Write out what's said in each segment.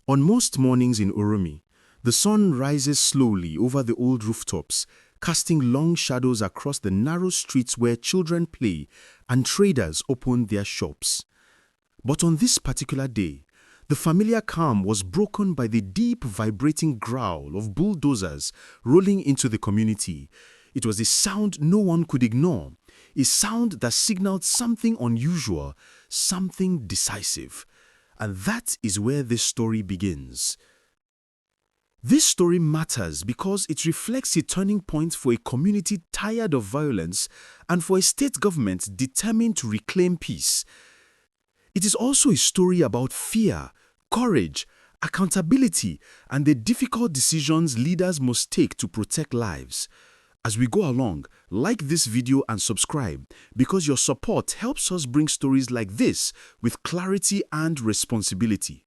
On most mornings in Uromi, the sun rises slowly over the old rooftops, casting long shadows across the narrow streets where children play and traders open their shops. But on this particular day, the familiar calm was broken by the deep vibrating growl of bulldozers rolling into the community. It was a sound no one could ignore, a sound that signaled something unusual, something decisive. And that is where this story begins. This story matters because it reflects a turning point for a community tired of violence and for a state government determined to reclaim peace. It is also a story about fear, courage, accountability, and the difficult decisions leaders must take to protect lives. As we go along, like this video and subscribe because your support helps us bring stories like this with clarity and responsibility.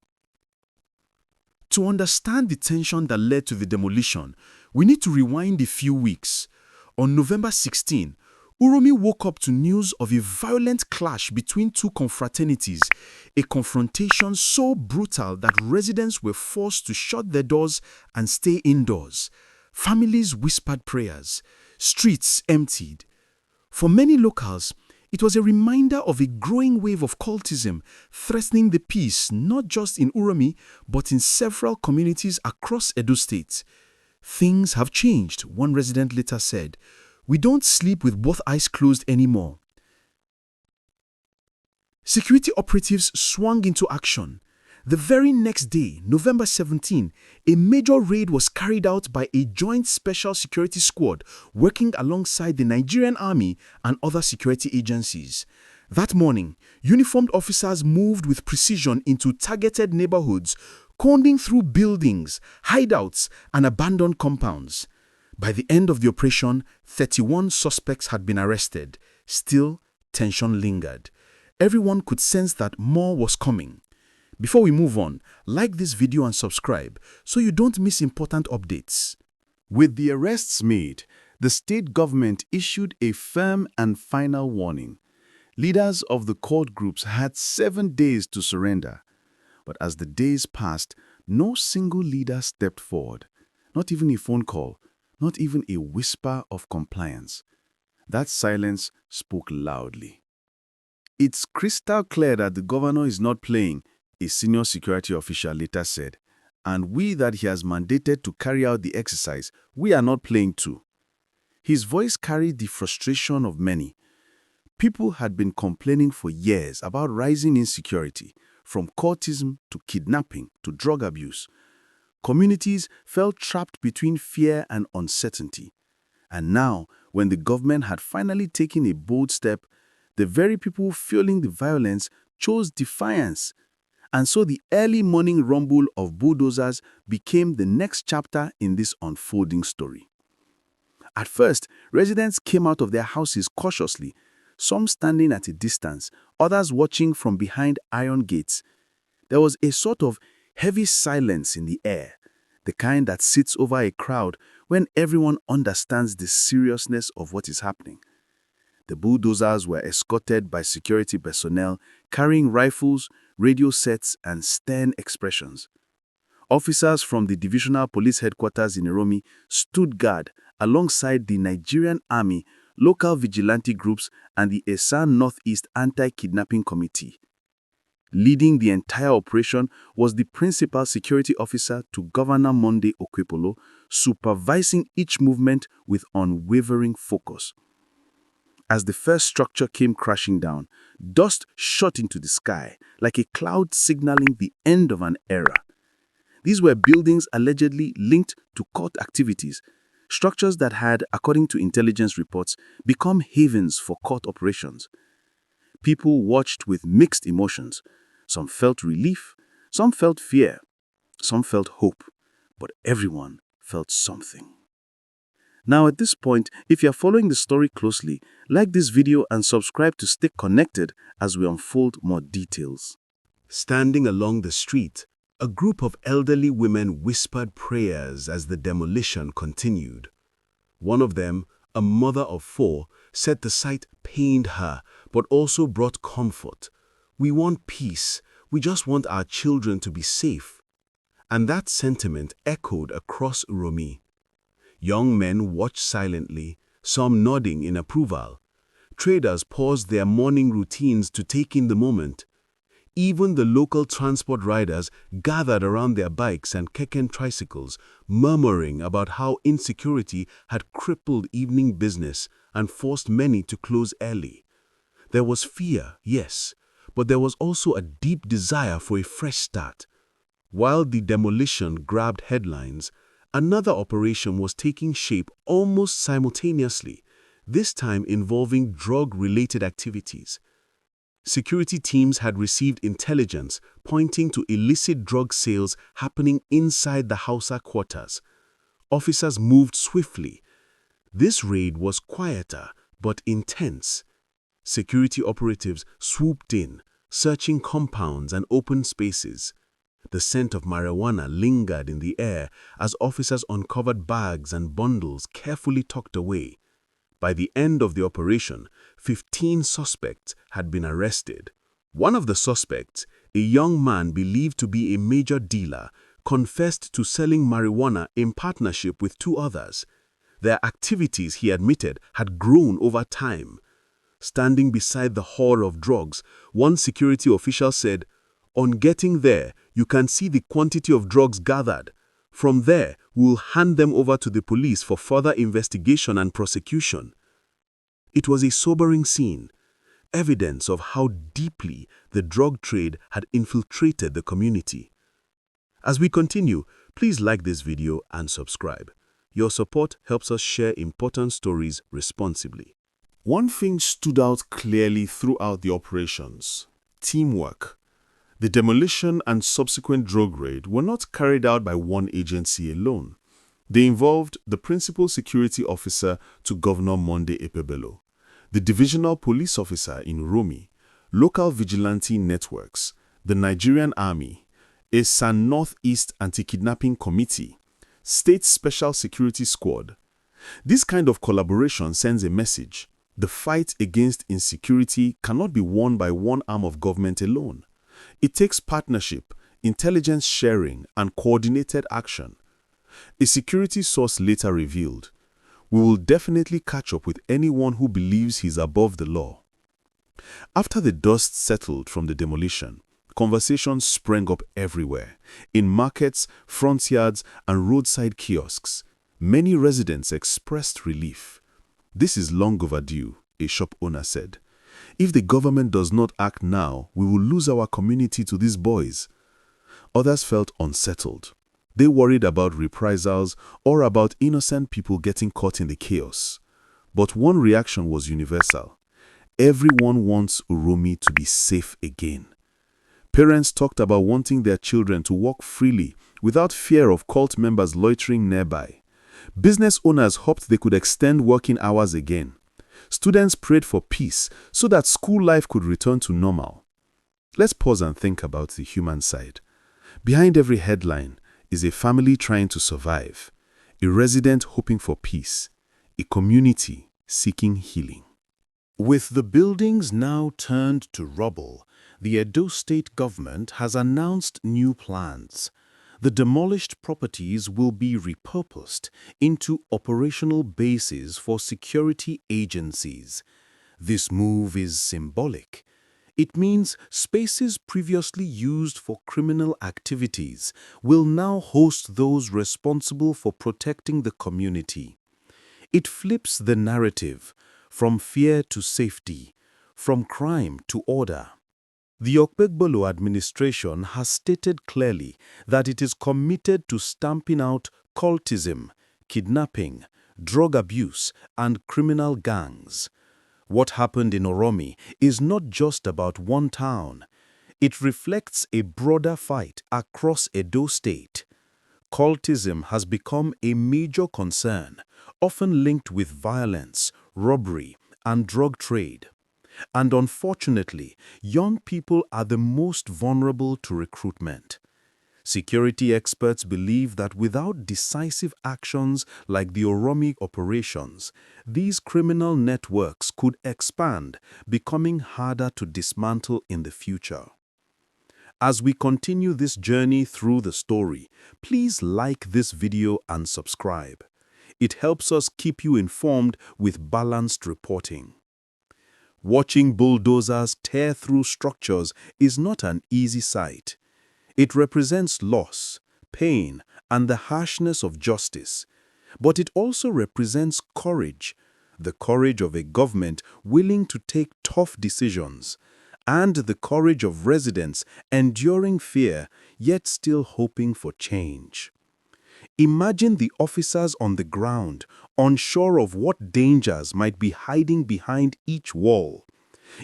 To understand the tension that led to the demolition, we need to rewind a few weeks. On November 16, Uromi woke up to news of a violent clash between two confraternities, a confrontation so brutal that residents were forced to shut their doors and stay indoors. Families whispered prayers, streets emptied. For many locals, it was a reminder of a growing wave of cultism threatening the peace not just in Uromi but in several communities across Edo State. Things have changed, one resident later said. We don't sleep with both eyes closed anymore. Security operatives swung into action. The very next day, November 17, a major raid was carried out by a joint special security squad working alongside the Nigerian Army and other security agencies. That morning, uniformed officers moved with precision into targeted neighborhoods, combing through buildings, hideouts, and abandoned compounds. By the end of the operation, 31 suspects had been arrested. Still, tension lingered. Everyone could sense that more was coming. Before we move on, like this video and subscribe so you don't miss important updates. With the arrests made, the state government issued a firm and final warning. Leaders of the Còlt groups had 7 days to surrender. But as the days passed, no single leader stepped forward. Not even a phone call, not even a whisper of compliance. That silence spoke loudly. It's crystal clear that the governor is not playing, a senior security official later said, and we that he has mandated to carry out the exercise, we are not playing too. His voice carried the frustration of many. People had been complaining for years about rising insecurity, from cultism to kidnapping to drug abuse. Communities felt trapped between fear and uncertainty. And now, when the government had finally taken a bold step, the very people fueling the violence chose defiance. And so the early morning rumble of bulldozers became the next chapter in this unfolding story. At first, residents came out of their houses cautiously, some standing at a distance, others watching from behind iron gates. There was a sort of heavy silence in the air, the kind that sits over a crowd when everyone understands the seriousness of what is happening. The bulldozers were escorted by security personnel carrying rifles, radio sets, and stern expressions. Officers from the Divisional Police Headquarters in Uromi stood guard alongside the Nigerian Army, local vigilante groups, and the Esan Northeast Anti-Kidnapping Committee. Leading the entire operation was the principal security officer to Governor Monday Okpala, supervising each movement with unwavering focus. As the first structure came crashing down, dust shot into the sky like a cloud signaling the end of an era. These were buildings allegedly linked to cult activities, structures that had, according to intelligence reports, become havens for cult operations. People watched with mixed emotions. Some felt relief, some felt fear, some felt hope, but everyone felt something. Now at this point, if you're following the story closely, like this video and subscribe to stay connected as we unfold more details. Standing along the street, a group of elderly women whispered prayers as the demolition continued. One of them, a mother of 4, said the sight pained her, but also brought comfort. We want peace. We just want our children to be safe. And that sentiment echoed across Uromi. Young men watched silently, some nodding in approval. Traders paused their morning routines to take in the moment. Even the local transport riders gathered around their bikes and keken tricycles, murmuring about how insecurity had crippled evening business and forced many to close early. There was fear, yes, but there was also a deep desire for a fresh start. While the demolition grabbed headlines, another operation was taking shape almost simultaneously, this time involving drug-related activities. Security teams had received intelligence pointing to illicit drug sales happening inside the Hausa quarters. Officers moved swiftly. This raid was quieter but intense. Security operatives swooped in, searching compounds and open spaces. The scent of marijuana lingered in the air as officers uncovered bags and bundles carefully tucked away. By the end of the operation, 15 suspects had been arrested. One of the suspects, a young man believed to be a major dealer, confessed to selling marijuana in partnership with 2 others. Their activities, he admitted, had grown over time. Standing beside the haul of drugs, one security official said, "On getting there, you can see the quantity of drugs gathered. From there, we will hand them over to the police for further investigation and prosecution." It was a sobering scene, evidence of how deeply the drug trade had infiltrated the community. As we continue, please like this video and subscribe. Your support helps us share important stories responsibly. One thing stood out clearly throughout the operations: teamwork. The demolition and subsequent drug raid were not carried out by one agency alone. They involved the principal security officer to Governor Monday Ekpebelo, the divisional police officer in Uromi, local vigilante networks, the Nigerian Army, a San Northeast Anti-Kidnapping Committee, State Special Security Squad. This kind of collaboration sends a message: the fight against insecurity cannot be won by one arm of government alone. It takes partnership, intelligence sharing, and coordinated action. A security source later revealed, "We will definitely catch up with anyone who believes he's above the law." After the dust settled from the demolition, conversations sprang up everywhere, in markets, front yards, and roadside kiosks. Many residents expressed relief. "This is long overdue," a shop owner said. "If the government does not act now, we will lose our community to these boys." Others felt unsettled. They worried about reprisals or about innocent people getting caught in the chaos. But one reaction was universal: everyone wants Uromi to be safe again. Parents talked about wanting their children to walk freely without fear of cult members loitering nearby. Business owners hoped they could extend working hours again. Students prayed for peace so that school life could return to normal. Let's pause and think about the human side. Behind every headline is a family trying to survive, a resident hoping for peace, a community seeking healing. With the buildings now turned to rubble, the Edo State government has announced new plans. The demolished properties will be repurposed into operational bases for security agencies. This move is symbolic. It means spaces previously used for criminal activities will now host those responsible for protecting the community. It flips the narrative from fear to safety, from crime to order. The Okpebolo administration has stated clearly that it is committed to stamping out cultism, kidnapping, drug abuse, and criminal gangs. What happened in Uromi is not just about one town. It reflects a broader fight across Edo State. Cultism has become a major concern, often linked with violence, robbery, and drug trade. And unfortunately, young people are the most vulnerable to recruitment. Security experts believe that without decisive actions like the Uromi operations, these criminal networks could expand, becoming harder to dismantle in the future. As we continue this journey through the story, please like this video and subscribe. It helps us keep you informed with balanced reporting. Watching bulldozers tear through structures is not an easy sight. It represents loss, pain, and the harshness of justice. But it also represents courage, the courage of a government willing to take tough decisions, and the courage of residents enduring fear yet still hoping for change. Imagine the officers on the ground, unsure of what dangers might be hiding behind each wall.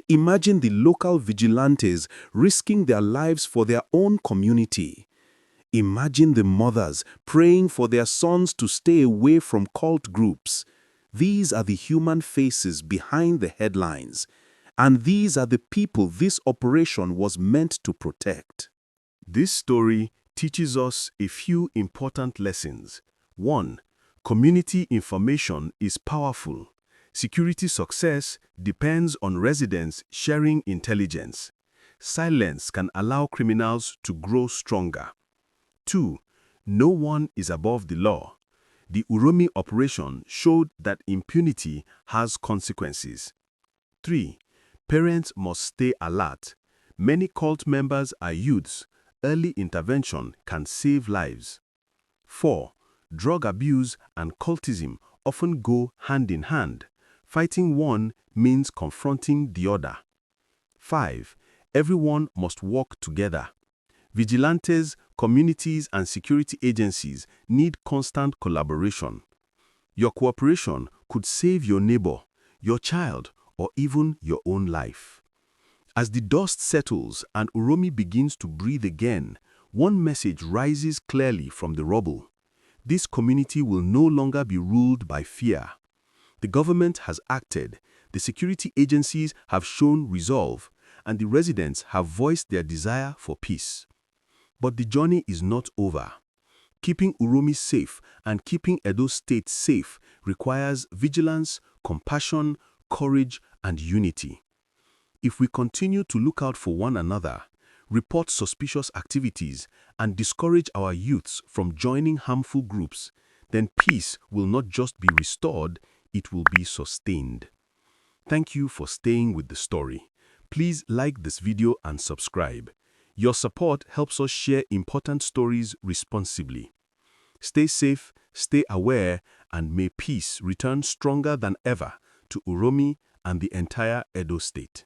Imagine the local vigilantes risking their lives for their own community. Imagine the mothers praying for their sons to stay away from cult groups. These are the human faces behind the headlines, and these are the people this operation was meant to protect. This story teaches us a few important lessons. 1. Community information is powerful. Security success depends on residents sharing intelligence. Silence can allow criminals to grow stronger. 2. No one is above the law. The Uromi operation showed that impunity has consequences. 3. Parents must stay alert. Many cult members are youths. Early intervention can save lives. 4. Drug abuse and cultism often go hand in hand. Fighting one means confronting the other. 5. Everyone must work together. Vigilantes, communities, and security agencies need constant collaboration. Your cooperation could save your neighbor, your child, or even your own life. As the dust settles and Uromi begins to breathe again, one message rises clearly from the rubble. This community will no longer be ruled by fear. The government has acted, the security agencies have shown resolve, and the residents have voiced their desire for peace. But the journey is not over. Keeping Uromi safe and keeping Edo State safe requires vigilance, compassion, courage, and unity. If we continue to look out for one another, report suspicious activities, and discourage our youths from joining harmful groups, then peace will not just be restored, it will be sustained. Thank you for staying with the story. Please like this video and subscribe. Your support helps us share important stories responsibly. Stay safe, stay aware, and may peace return stronger than ever to Uromi and the entire Edo State.